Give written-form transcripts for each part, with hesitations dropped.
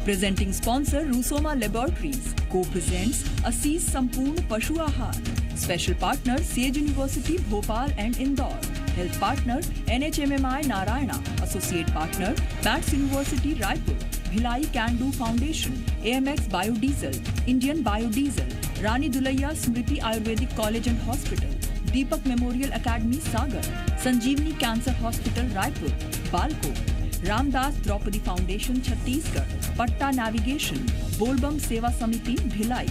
Presenting sponsor Rusoma Laboratories. Co-presents Assis Sampoorn Pashu Aahar. Special partner Sage University Bhopal and Indore. Health partner NHMMI Narayana. Associate partner Pats University Raipur. Bhilai Can Do Foundation. AMX Biodiesel. Indian Biodiesel. Rani Dulaiya Smriti Ayurvedic College and Hospital. Deepak Memorial Academy Sagar. Sanjeevani Cancer Hospital Raipur. Balco. Ramdas Draupadi foundation Chhattisgarh. पट्टा navigation. बोलबम सेवा समिति भिलाई.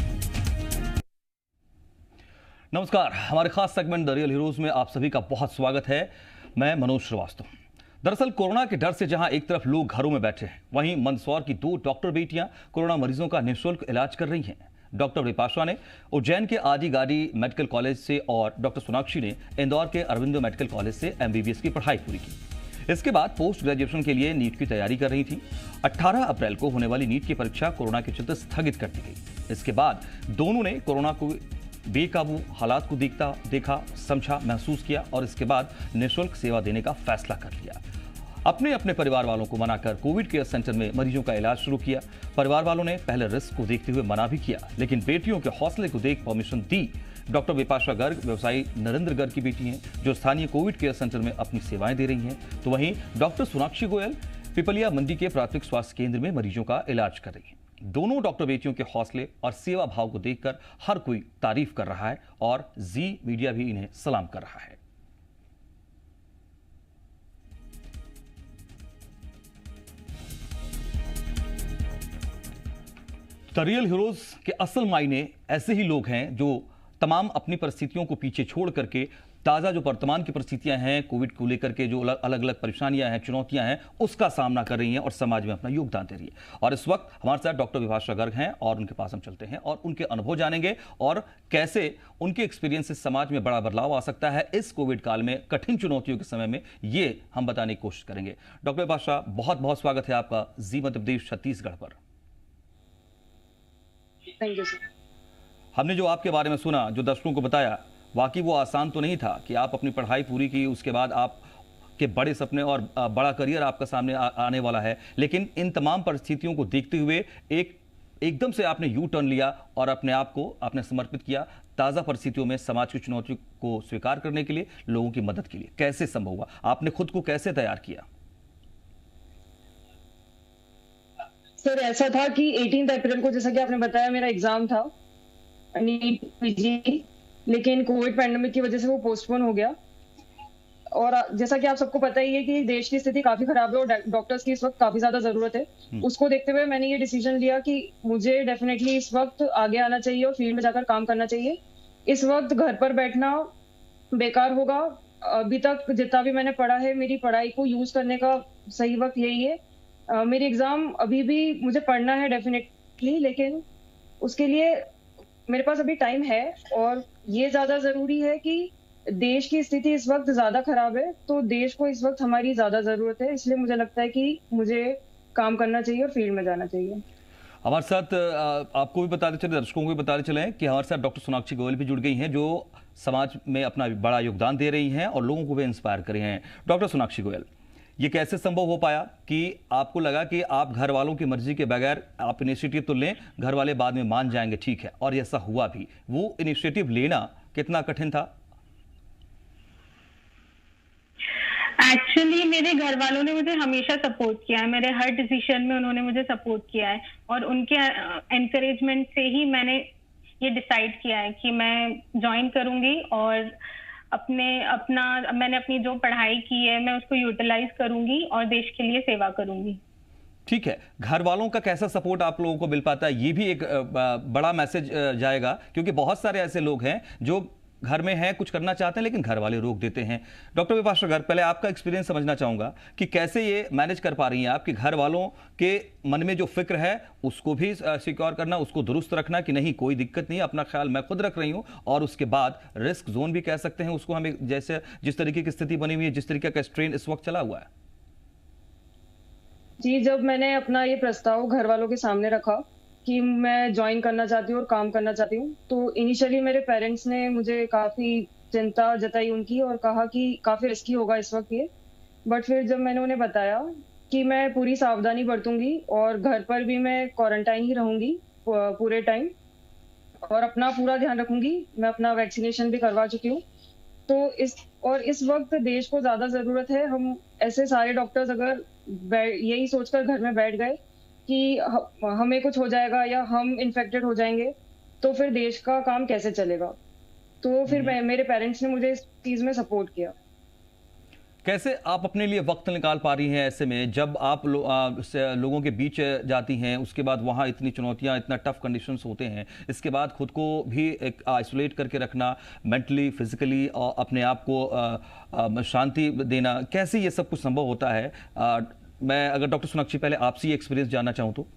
नमस्कार, हमारे खास segment the real heroes में आप सभी का बहुत स्वागत है. मैं मनोज श्रीवास्तव. दरअसल कोरोना के डर से जहां एक तरफ लोग घरों में बैठे हैं, वहीं मंदसौर की 2 डॉक्टर बेटियां कोरोना मरीजों का निःशुल्क इलाज कर रही हैं. डॉक्टर विपाशा ने उज्जैन के आदि गादी मेडिकल कॉलेज से और डॉक्टर सोनाक्षी ने इंदौर के अरविंदो मेडिकल कॉलेज से MBBS की पढ़ाई पूरी की. इसके बाद पोस्ट ग्रेजुएशन के लिए नीट की तैयारी कर रही थी. 18 अप्रैल को होने वाली नीट की परीक्षा कोरोना के चलते स्थगित कर दी गई. इसके बाद दोनों ने कोरोना को बेकाबू हालात को देखा, समझा, महसूस किया और इसके बाद निःशुल्क सेवा देने का फैसला कर लिया. अपने अपने परिवार वालों को मनाकर कोविड केयर सेंटर में मरीजों का इलाज शुरू किया. परिवार वालों ने पहले रिस्क को देखते हुए मना भी किया, लेकिन बेटियों के हौसले को देख परमिशन दी. डॉक्टर विपाशा गर्ग व्यवसायी नरेंद्र गर्ग की बेटी हैं, जो स्थानीय कोविड केयर सेंटर में अपनी सेवाएं दे रही हैं. तो वहीं डॉक्टर सोनाक्षी गोयल पिपलिया मंडी के प्राथमिक स्वास्थ्य केंद्र में मरीजों का इलाज कर रही हैं. दोनों डॉक्टर बेटियों के हौसले और सेवा भाव को देखकर हर कोई तारीफ कर रहा है और जी मीडिया भी इन्हें सलाम कर रहा है. द रियल हीरोज के असल मायने ऐसे ही लोग हैं जो तमाम अपनी परिस्थितियों को पीछे छोड़ करके ताज़ा जो वर्तमान की परिस्थितियां हैं, कोविड को लेकर के जो अलग अलग परेशानियां हैं, चुनौतियां हैं, उसका सामना कर रही हैं और समाज में अपना योगदान दे रही है. और इस वक्त हमारे साथ डॉक्टर विपाशा गर्ग हैं और उनके पास हम चलते हैं और उनके अनुभव जानेंगे और कैसे उनके एक्सपीरियंस से समाज में बड़ा बदलाव आ सकता है इस कोविड काल में, कठिन चुनौतियों के समय में, ये हम बताने की कोशिश करेंगे. डॉक्टर विपाशा, बहुत बहुत स्वागत है आपका जी मध्य प्रदेश छत्तीसगढ़ पर. Thank you sir. हमने जो आपके बारे में सुना, जो दर्शकों को बताया, वाकई वो आसान तो नहीं था कि आप अपनी पढ़ाई पूरी की, उसके बाद आप के बड़े सपने और बड़ा करियर आपका सामने आने वाला है. लेकिन इन तमाम परिस्थितियों को देखते हुए एकदम से आपने यू टर्न लिया और अपने आप को आपने समर्पित किया ताज़ा परिस्थितियों में समाज की चुनौतियों को स्वीकार करने के लिए, लोगों की मदद के लिए. कैसे संभव हुआ? आपने खुद को कैसे तैयार किया? सर, ऐसा था कि 18 अप्रैल को, जैसा कि आपने बताया, मेरा एग्जाम था नीट पीजी, लेकिन कोविड पैंडेमिक की वजह से वो पोस्टपोन हो गया. और जैसा कि आप सबको पता ही है कि देश की स्थिति काफी खराब है और डॉक्टर्स की इस वक्त काफी ज्यादा जरूरत है. उसको देखते हुए मैंने ये डिसीजन लिया कि मुझे डेफिनेटली इस वक्त आगे आना चाहिए और फील्ड में जाकर काम करना चाहिए. इस वक्त घर पर बैठना बेकार होगा. अभी तक जितना भी मैंने पढ़ा है, मेरी पढ़ाई को यूज करने का सही वक्त यही है. मेरी एग्जाम अभी भी मुझे पढ़ना है डेफिनेटली, लेकिन उसके लिए मेरे पास अभी टाइम है. और ये ज्यादा जरूरी है कि देश की स्थिति इस वक्त ज्यादा खराब है, तो देश को इस वक्त हमारी ज्यादा जरूरत है. इसलिए मुझे लगता है कि मुझे काम करना चाहिए और फील्ड में जाना चाहिए. हमारे साथ आपको भी बताते चले, दर्शकों को भी बताते चले कि हमारे साथ डॉक्टर सोनाक्षी गोयल भी जुड़ गई हैं, जो समाज में अपना बड़ा योगदान दे रही हैं और लोगों को भी इंस्पायर कर रही हैं. डॉक्टर सोनाक्षी गोयल, ये कैसे संभव हो पाया कि आपको लगा कि आप घर वालों की मर्जी के बगैर आप इनिशिएटिव तो लें, घर वाले बाद में मान जाएंगे, ठीक है, और ऐसा हुआ भी? वो इनिशिएटिव लेना कितना कठिन था? एक्चुअली मेरे घर वालों ने मुझे हमेशा सपोर्ट किया है. मेरे हर डिसीजन में उन्होंने मुझे सपोर्ट किया है और उनके एनकरेजमेंट से ही मैंने ये डिसाइड किया है कि मैं ज्वाइन करूंगी और मैंने अपनी जो पढ़ाई की है मैं उसको यूटिलाइज करूंगी और देश के लिए सेवा करूंगी. ठीक है, घर वालों का कैसा सपोर्ट आप लोगों को मिल पाता है, ये भी एक बड़ा मैसेज जाएगा, क्योंकि बहुत सारे ऐसे लोग हैं जो घर में हैं, कुछ करना चाहते हैं, लेकिन घर वाले रोक देते हैं. डॉक्टर विपाशा गर्ग, पहले आपका एक्सपीरियंस समझना चाहूंगा कि कैसे ये मैनेज कर पा रही हैं आपके घर वालों के मन में जो फिक्र है उसको भी सिक्योर करना, उसको दुरुस्त रखना कि नहीं कोई दिक्कत नहीं, अपना ख्याल मैं खुद रख रही हूं, और उसके बाद रिस्क जोन भी कह सकते हैं उसको हमें, जैसे जिस तरीके की स्थिति बनी हुई है, जिस तरीके का स्ट्रेन इस वक्त चला हुआ है. जी, जब मैंने अपना ये प्रस्ताव घर वालों के सामने रखा कि मैं ज्वाइन करना चाहती हूँ और काम करना चाहती हूँ, तो इनिशियली मेरे पेरेंट्स ने मुझे काफी चिंता जताई उनकी और कहा कि काफी रिस्की होगा इस वक्त ये. बट फिर जब मैंने उन्हें बताया कि मैं पूरी सावधानी बरतूंगी और घर पर भी मैं क्वारंटाइन ही रहूंगी पूरे टाइम, और अपना पूरा ध्यान रखूंगी। मैं अपना वैक्सीनेशन भी करवा चुकी हूँ। तो इस वक्त देश को ज्यादा जरूरत है, हम ऐसे सारे डॉक्टर्स अगर यही सोचकर घर में बैठ गए कि हमें कुछ हो जाएगा या हम इन्फेक्टेड हो जाएंगे, तो फिर देश का काम कैसे चलेगा। तो फिर मेरे पेरेंट्स ने मुझे इस चीज में सपोर्ट किया। कैसे आप अपने लिए वक्त निकाल पा रही हैं ऐसे में, जब आप लोगों के बीच जाती हैं, उसके बाद वहाँ इतनी चुनौतियाँ, इतना टफ कंडीशंस होते हैं, इसके बाद खुद को भी एक आइसोलेट करके रखना, मेंटली फिजिकली और अपने आप को शांति देना, कैसे ये सब कुछ संभव होता है? मैं अगर डॉक्टर सोनाक्षी पहले आपसे ये एक्सपीरियंस जानना चाहूँ तो।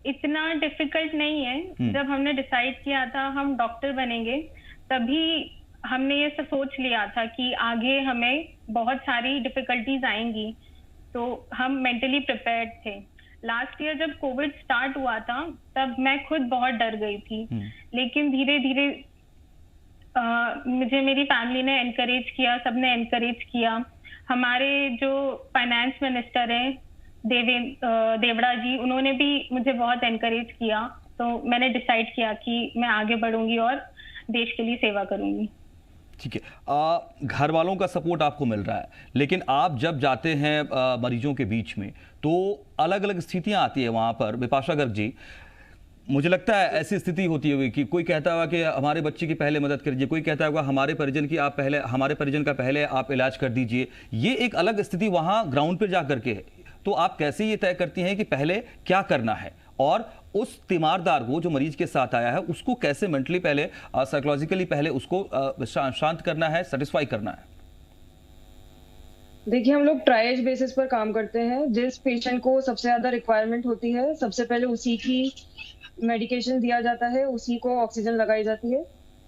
इतना डिफिकल्ट नहीं है। जब हमने डिसाइड किया था हम डॉक्टर बनेंगे, तभी हमने ये सोच लिया था कि आगे हमें बहुत सारी डिफिकल्टीज आएंगी, तो हम मेंटली प्रिपेयर्ड थे। लास्ट ईयर जब कोविड स्टार्ट हुआ था, तब मैं खुद बहुत डर गई थी, लेकिन धीरे धीरे मुझे मेरी फैमिली ने एनकरेज किया, सबने एनकरेज किया। हमारे जो फाइनेंस मिनिस्टर हैं देवड़ा जी, उन्होंने भी मुझे बहुत एनकरेज किया। तो मैंने डिसाइड किया कि मैं आगे बढ़ूंगी और देश के लिए सेवा करूंगी। ठीक है, घर वालों का सपोर्ट आपको मिल रहा है, लेकिन आप जब जाते हैं मरीजों के बीच में तो अलग अलग स्थितियां आती है वहां पर। विपाशा गर्ग जी, मुझे लगता है ऐसी स्थिति होती होगी कि कोई कहता होगा कि हमारे बच्चे की पहले मदद करिए, कोई कहता होगा हमारे परिजन का पहले आप इलाज कर दीजिए। ये एक अलग स्थिति वहां ग्राउंड पर जाकर के है। तो आप कैसे ये तय करती हैं कि पहले क्या करना है, और उस तीमारदार को जो मरीज के साथ आया है उसको कैसे मेंटली पहले, साइकोलॉजिकली पहले उसको शांत करना है, सेटिस्फाई करना है? देखिए, हम लोग ट्रायज बेसिस पर काम करते हैं। जिस पेशेंट को सबसे ज्यादा रिक्वायरमेंट होती है, सबसे पहले उसी की मेडिकेशन दिया जाता है, उसी को ऑक्सीजन लगाई जाती है।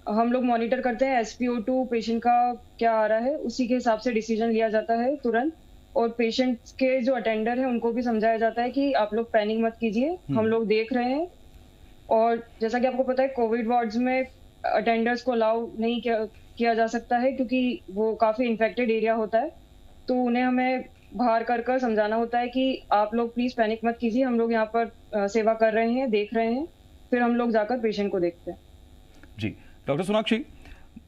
हम लोग मॉनिटर करते हैं SpO2 पेशेंट का क्या आ रहा है, उसी के हिसाब से डिसीजन लिया जाता है तुरंत। और पेशेंट के जो अटेंडर है उनको भी समझाया जाता है कि आप लोग पैनिक मत कीजिए, हम लोग देख रहे हैं। और जैसा कि आपको पता है, कोविड वार्ड्स में अटेंडर्स को अलाउ नहीं किया जा सकता है, क्योंकि वो काफी इन्फेक्टेड एरिया होता है। तो उन्हें हमें बाहर कर समझाना होता है कि आप लोग प्लीज पैनिक मत कीजिए, हम लोग यहाँ पर सेवा कर रहे हैं, देख रहे हैं। फिर हम लोग जाकर पेशेंट को देखते हैं। जी डॉक्टर सोनाक्षी,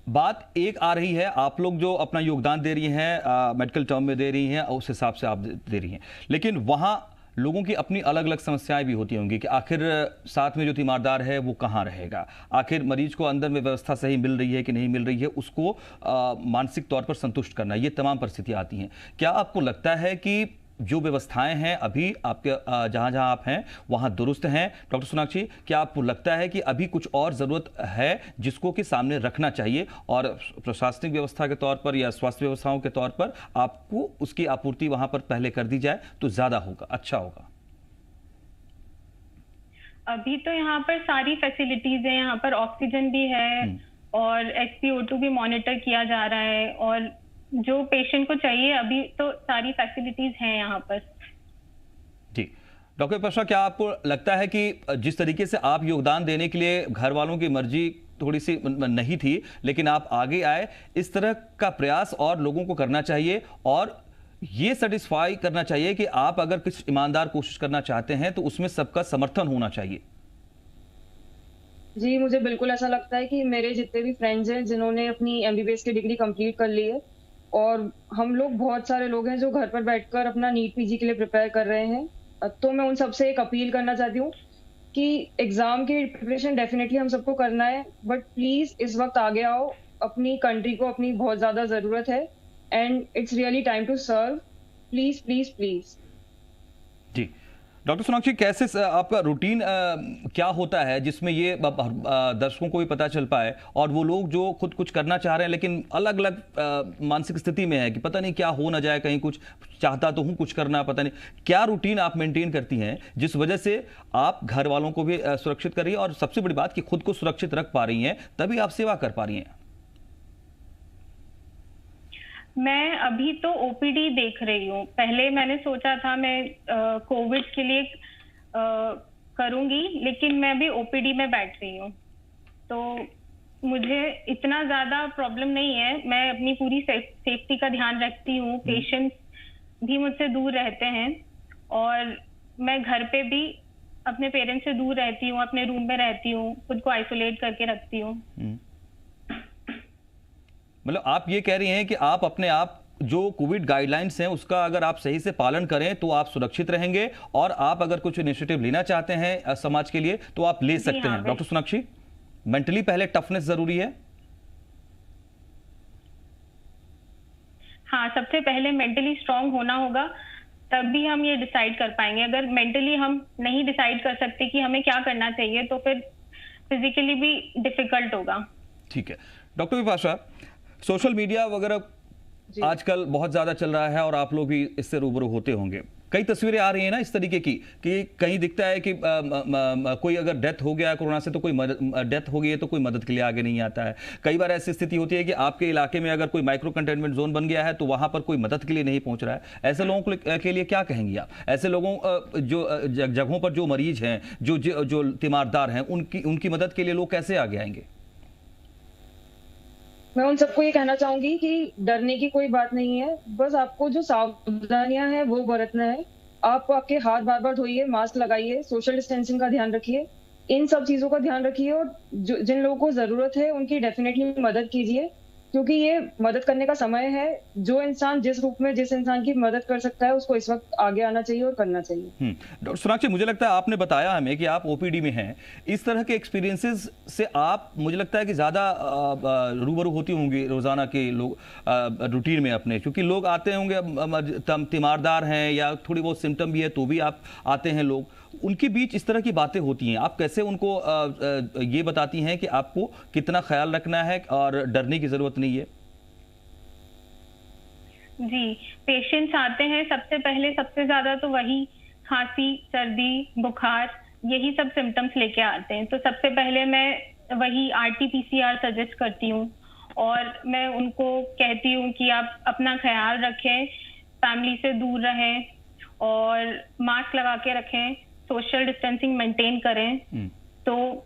बात एक आ रही है, आप लोग जो अपना योगदान दे रही हैं मेडिकल टर्म में दे रही हैं, उस हिसाब से आप दे रही हैं, लेकिन वहाँ लोगों की अपनी अलग अलग समस्याएं भी होती होंगी कि आखिर साथ में जो तीमारदार है वो कहाँ रहेगा, आखिर मरीज को अंदर में व्यवस्था सही मिल रही है कि नहीं मिल रही है, उसको मानसिक तौर पर संतुष्ट करना, ये तमाम परिस्थितियाँ आती हैं। क्या आपको लगता है कि जो व्यवस्थाएं हैं अभी आपके जहां जहां आप हैं वहां दुरुस्त हैं? डॉक्टर सोनाक्षी, क्या आपको लगता है कि अभी कुछ और ज़रूरत है जिसको कि सामने रखना चाहिए, और प्रशासनिक व्यवस्था के तौर पर या स्वास्थ्य व्यवस्थाओं के तौर पर आपको उसकी आपूर्ति वहां पर पहले कर दी जाए तो ज़्यादा होगा, अच्छा होगा? अभी तो यहाँ पर सारी फैसिलिटीज है, यहाँ पर ऑक्सीजन भी है और SpO2 भी मॉनिटर किया जा रहा है, और जो पेशेंट को चाहिए अभी तो सारी फैसिलिटीज हैं यहाँ पर। जी डॉक्टर विपाशा, क्या आपको लगता है कि जिस तरीके से आप योगदान देने के लिए, घर वालों की मर्जी थोड़ी सी नहीं थी लेकिन आप आगे आए, इस तरह का प्रयास और लोगों को करना चाहिए, और ये सेटिस्फाई करना चाहिए कि आप अगर कुछ ईमानदार कोशिश करना चाहते हैं तो उसमें सबका समर्थन होना चाहिए? जी, मुझे बिल्कुल ऐसा लगता है कि मेरे जितने भी फ्रेंड्स हैं जिन्होंने अपनी MBBS की डिग्री कंप्लीट कर ली है, और हम लोग बहुत सारे लोग हैं जो घर पर बैठकर अपना नीट PG के लिए प्रिपेयर कर रहे हैं, तो मैं उन सबसे एक अपील करना चाहती हूँ कि एग्जाम की प्रिपरेशन डेफिनेटली हम सबको करना है, बट प्लीज इस वक्त आगे आओ, अपनी कंट्री को अपनी बहुत ज्यादा जरूरत है, and it's really time to serve. Please please please. जी डॉक्टर सोनाक्षी, कैसे आपका रूटीन क्या होता है जिसमें ये दर्शकों को भी पता चल पाए, और वो लोग जो खुद कुछ करना चाह रहे हैं लेकिन अलग अलग मानसिक स्थिति में है कि पता नहीं क्या हो ना जाए, कहीं कुछ चाहता तो हूँ कुछ करना, पता नहीं क्या रूटीन आप मेंटेन करती हैं जिस वजह से आप घर वालों को भी सुरक्षित कर रही हैं, और सबसे बड़ी बात कि खुद को सुरक्षित रख पा रही हैं, तभी आप सेवा कर पा रही हैं? मैं अभी तो OPD देख रही हूँ। पहले मैंने सोचा था मैं कोविड के लिए करूंगी, लेकिन मैं अभी OPD में बैठ रही हूँ। तो मुझे इतना ज्यादा प्रॉब्लम नहीं है, मैं अपनी पूरी सेफ्टी का ध्यान रखती हूँ, पेशेंट्स भी मुझसे दूर रहते हैं और मैं घर पे भी अपने पेरेंट्स से दूर रहती हूँ, अपने रूम में रहती हूँ, खुद को आइसोलेट करके रखती हूँ। मतलब आप ये कह रही हैं कि आप अपने आप जो कोविड गाइडलाइंस हैं उसका अगर आप सही से पालन करें तो आप सुरक्षित रहेंगे, और आप अगर कुछ इनिशिएटिव लेना चाहते हैं समाज के लिए तो आप ले सकते हैं। डॉक्टर सोनाक्षी, मेंटली पहले टफनेस जरूरी है। हाँ, सबसे पहले मेंटली स्ट्रांग होना होगा, तभी हम ये डिसाइड कर पाएंगे। अगर मेंटली हम नहीं डिसाइड कर सकते कि हमें क्या करना चाहिए तो फिर फिजिकली भी डिफिकल्ट होगा। ठीक है डॉक्टर विपाशा, सोशल मीडिया वगैरह आजकल बहुत ज्यादा चल रहा है और आप लोग भी इससे रूबरू होते होंगे। कई तस्वीरें आ रही हैं ना इस तरीके की कि कहीं दिखता है कि कोई अगर डेथ हो गया कोरोना से तो कोई डेथ हो गई है तो कोई मदद के लिए आगे नहीं आता है। कई बार ऐसी स्थिति होती है कि आपके इलाके में अगर कोई माइक्रो कंटेनमेंट जोन बन गया है तो वहां पर कोई मदद के लिए नहीं पहुंच रहा है। ऐसे लोगों के लिए क्या कहेंगी आप? ऐसे लोगों जो जगहों पर जो मरीज हैं, जो तीमारदार हैं, उनकी मदद के लिए लोग कैसे आगे आएंगे? मैं उन सबको ये कहना चाहूंगी कि डरने की कोई बात नहीं है, बस आपको जो सावधानियां हैं वो बरतना है। आप आपके हाथ बार बार धोइए, मास्क लगाइए, सोशल डिस्टेंसिंग का ध्यान रखिए, इन सब चीजों का ध्यान रखिए और जिन लोगों को जरूरत है उनकी डेफिनेटली मदद कीजिए, क्योंकि ये मदद करने का समय है। जो इंसान जिस रूप में जिस इंसान की मदद कर सकता है उसको इस वक्त आगे आना चाहिए और करना चाहिए। डॉक्टर सोनाक्षी, मुझे लगता है आपने बताया हमें कि आप ओपीडी में हैं, इस तरह के एक्सपीरियंसेस से आप मुझे लगता है कि ज़्यादा रूबरू होती होंगी रोज़ाना के लोग रूटीन में अपने, क्योंकि लोग आते होंगे, तीमारदार हैं या थोड़ी बहुत सिम्टम भी है तो भी आप आते हैं, लोग उनके बीच इस तरह की बातें होती हैं। आप कैसे उनको ये बताती हैं कि आपको कितना ख्याल रखना है और डरने की जरूरत नहीं है? जी, पेशेंट्स आते हैं, सबसे पहले सबसे ज्यादा तो वही खांसी, सर्दी, बुखार, यही सब सिम्टम्स लेके आते हैं। तो सबसे पहले मैं वही RT-PCR सजेस्ट करती हूँ और मैं उनको कहती हूँ कि आप अपना ख्याल रखें, फैमिली से दूर रहें और मास्क लगा के रखें, सोशल डिस्टेंसिंग मेंटेन करें, तो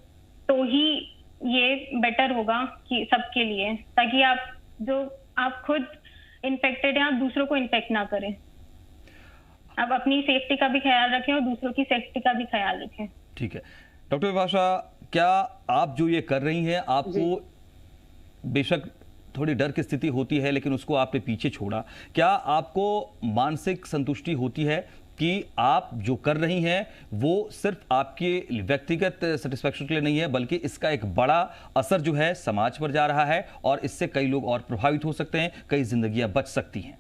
ही ये बेटर होगा कि सबके लिए, ताकि आप खुद इन्फेक्टेड हैं, आप दूसरों को इन्फेक्ट ना करें। आप अपनी सेफ्टी का भी ख्याल रखें और दूसरों की सेफ्टी का भी ख्याल रखें। ठीक है डॉक्टर विपाशा, क्या आप जो ये कर रही हैं, आपको बेशक थोड़ी डर की स्थिति होती है लेकिन उसको आपने पीछे छोड़ा, क्या आपको मानसिक संतुष्टि होती है कि आप जो कर रही हैं वो सिर्फ आपके व्यक्तिगत सेटिस्फैक्शन के लिए नहीं है, बल्कि इसका एक बड़ा असर जो है समाज पर जा रहा है और इससे कई लोग और प्रभावित हो सकते हैं, कई जिंदगियां बच सकती हैं?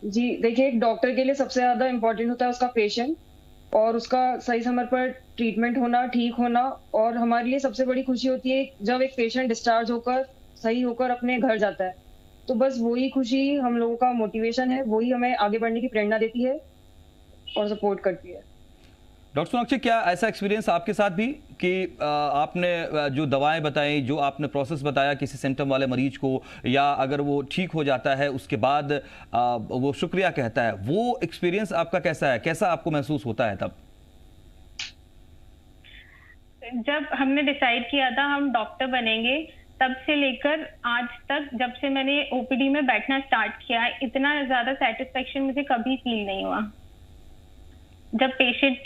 जी देखिए, एक डॉक्टर के लिए सबसे ज्यादा इम्पोर्टेंट होता है उसका पेशेंट और उसका सही समय पर ट्रीटमेंट होना, ठीक होना। और हमारे लिए सबसे बड़ी खुशी होती है जब एक पेशेंट डिस्चार्ज होकर सही होकर अपने घर जाता है। तो बस वही खुशी हम लोगों का मोटिवेशन है, वही हमें आगे बढ़ने की प्रेरणा देती है और सपोर्ट करती है। डॉक्टर सोनाक्षी, क्या ऐसा एक्सपीरियंस आपके साथ भी कि आपने जो दवाएं बताई, जो आपने प्रोसेस बताया किसी सिम्टम वाले मरीज को, या अगर वो ठीक हो जाता है उसके बाद वो शुक्रिया कहता है, वो एक्सपीरियंस आपका कैसा है? कैसा आपको महसूस होता है तब? जब हमने डिसाइड किया था हम डॉक्टर बनेंगे, तब से लेकर आज तक, जब से मैंने ओपीडी में बैठना स्टार्ट किया, इतना ज्यादा सेटिस्फेक्शन मुझे कभी फील नहीं हुआ। जब पेशेंट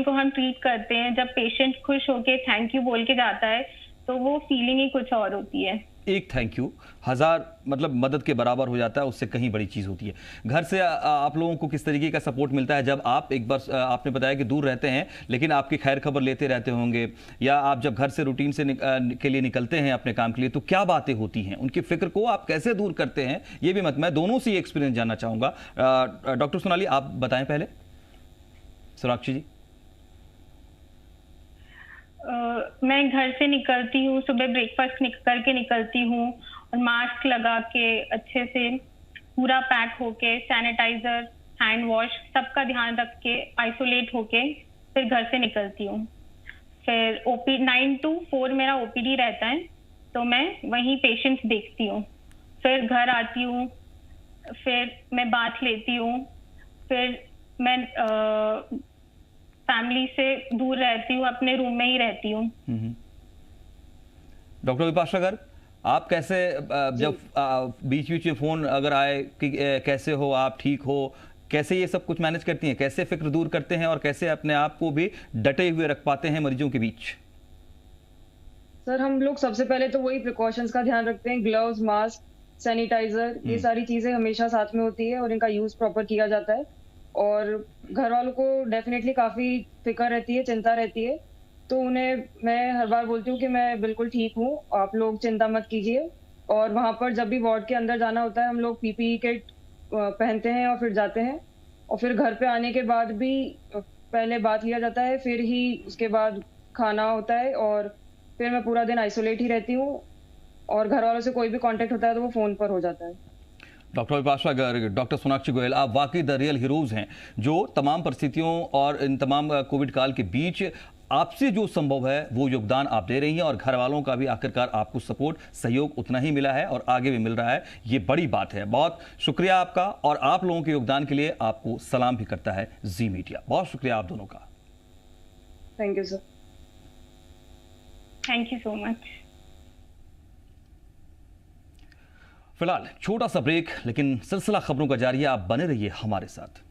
को हम ट्रीट करते हैं, जब पेशेंट खुश होके थैंक यू बोल के जाता है, तो वो फीलिंग ही कुछ और होती है। एक थैंक यू हजार मतलब मदद के बराबर हो जाता है, उससे कहीं बड़ी चीज होती है। घर से आप लोगों को किस तरीके का सपोर्ट मिलता है जब आप एक बार, आपने बताया कि दूर रहते हैं लेकिन आपकी खैर खबर लेते रहते होंगे, या आप जब घर से रूटीन से के लिए निकलते हैं अपने काम के लिए, तो क्या बातें होती हैं? उनकी फिक्र को आप कैसे दूर करते हैं? ये भी मैं दोनों से ये एक्सपीरियंस जानना चाहूंगा। डॉक्टर सोनाली, आप बताएं पहले। सोनाक्षी जी। मैं घर से निकलती हूँ, सुबह ब्रेकफास्ट करके निकलती हूँ और मास्क लगा के अच्छे से पूरा पैक होके, सैनिटाइजर, हैंड वॉश, सबका ध्यान रख के, आइसोलेट होके फिर घर से निकलती हूँ। फिर 9 to 4 मेरा ओपीडी रहता है, तो मैं वहीं पेशेंट्स देखती हूँ। फिर घर आती हूँ, फिर मैं बाथ लेती हूँ, फिर मैं फैमिली से दूर रहती हूँ, अपने रूम में ही रहती हूँ। डॉक्टर विपाशा गर्ग, आप कैसे जब बीच बीच में फोन अगर आए कि कैसे हो आप, ठीक हो, कैसे ये सब कुछ मैनेज करती हैं, कैसे फिक्र दूर करते हैं और कैसे अपने आप को भी डटे हुए रख पाते हैं मरीजों के बीच? सर हम लोग सबसे पहले तो वही प्रिकॉशंस का ध्यान रखते हैं, ग्लव्स, मास्क, सैनिटाइजर, ये सारी चीजें हमेशा साथ में होती है और इनका यूज प्रॉपर किया जाता है। और घर वालों को डेफिनेटली काफी फिक्र रहती है, चिंता रहती है, तो उन्हें मैं हर बार बोलती हूँ कि मैं बिल्कुल ठीक हूँ, आप लोग चिंता मत कीजिए। और वहां पर जब भी वार्ड के अंदर जाना होता है हम लोग पीपीई किट पहनते हैं और फिर जाते हैं। और फिर घर पे आने के बाद भी पहले बात लिया जाता है, फिर ही उसके बाद खाना होता है और फिर मैं पूरा दिन आइसोलेट ही रहती हूँ। और घर वालों से कोई भी कांटेक्ट होता है तो वो फोन पर हो जाता है। डॉक्टर विपाशा गर्ग, डॉक्टर सोनाक्षी गोयल, आप वाकई द रियल हीरोज हैं जो तमाम परिस्थितियों और इन तमाम कोविड काल के बीच आपसे जो संभव है वो योगदान आप दे रही हैं और घर वालों का भी आखिरकार आपको सपोर्ट, सहयोग उतना ही मिला है और आगे भी मिल रहा है। ये बड़ी बात है। बहुत शुक्रिया आपका और आप लोगों के योगदान के लिए आपको सलाम भी करता है जी मीडिया। बहुत शुक्रिया आप दोनों का। Thank you sir. Thank you so much. फिलहाल छोटा सा ब्रेक, लेकिन सिलसिला खबरों का जारी है, आप बने रहिए हमारे साथ।